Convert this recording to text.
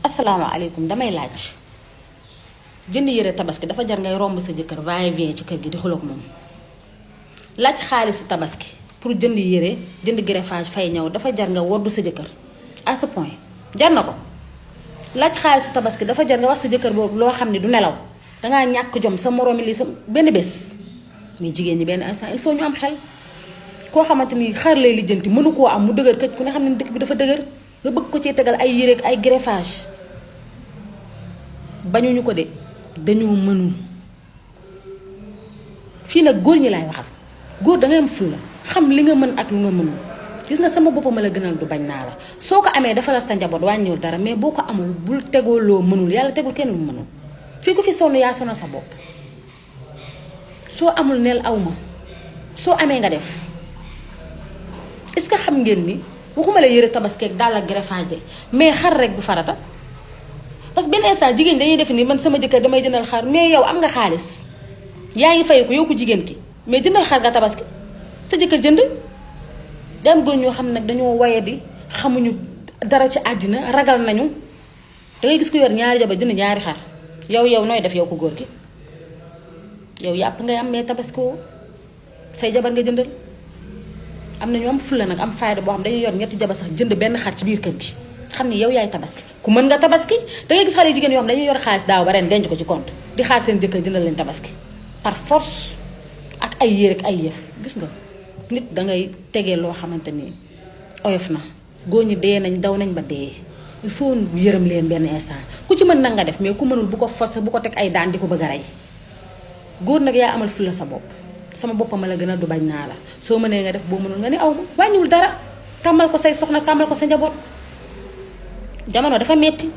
asalaamaaleykum damay laaj jënd yére tabaski dafa jar ngay romb sa jëkkër va-et-vient ci kër gi di xuloog moom laaj xaalisu tabaski pour jënd yére jënd greffage fay ñëw dafa jar nga woddu sa jëkkër à ce point jar na ko. laaj xaalisu tabaski dafa jar nga wax sa jëkkër boobu loo xam ne du nelaw dangaa ñàkk jom sa moromi li sa benn bés mais jigéen ñi benn instant il faut ñu am xel. koo xamante ni xar lay lijjanti mënu koo am mu dëgër këj ku ne xam ne dëkk bi dafa dëgër nga bëgg ko cee tegal ay yére ak ay greffage bañuñu ko de dañoo mënul fii nag góor ñi laay waxal góor dangay am fulla xam li nga mën ak lu nga mënul gis nga sama boppam la gënal du bañ naa la soo ko amee dafa la sa njaboot wàññiwul dara mais boo ko amul bul tegoo loo mënul yàlla tegul kenn lu mënul fii ku fi sonn yaa sonal sa bopp soo amul neel aw ma soo amee nga def. est-ce que xam ngeen ni waxuma la yëre tabaski ak daal ak greffage de mais xar rek bu farata parce que benn instant jigéen dañuy def ni man sama jëkkër damay jëndal xar mais yow am nga xaalis yaa ngi fay ko yow ko jigéen ki mais jëndal xar nga tabaski sa jëkkër jënd. dem góor ñoo xam nag dañoo waye di xamuñu dara ci àddina ragal nañu dangay gis ko yor ñaari jabar jënd ñaari xar yow nooy def yow ko góor gi yow yàpp ngay am mais tabaski woo say jabar nga jëndal. am na ñu am fulla nag am fayda boo xam dañuy yor ñetti jabar sax jënd benn xar ci biir kër gi xam ni yow yaay tabaski ku mën nga tabaski dangay gis xale jigéen yoo xam dañuy yor xaalis daaw ba ren denc ko ci compte di xaar seen jëkkër jëndal leen tabaski par force ak ay yére ak ay yëf gis nga nit dangay tegee loo xamante ni oyof na góor ñi dee nañ daw nañ ba dee il faut yërëm leen benn instant ku ci mën nag nga def mais ku mënul bu ko forcer bu ko teg ay daan di ko bëgg a rey góor nag yaa amal fulla sa bopp. sama boppam la gën a du bañ naa la soo mënee nga def boo mënul nga ni aw ma wàññiwul dara tàmmal ko say soxna tàmmal ko sa njaboot jamono dafa metti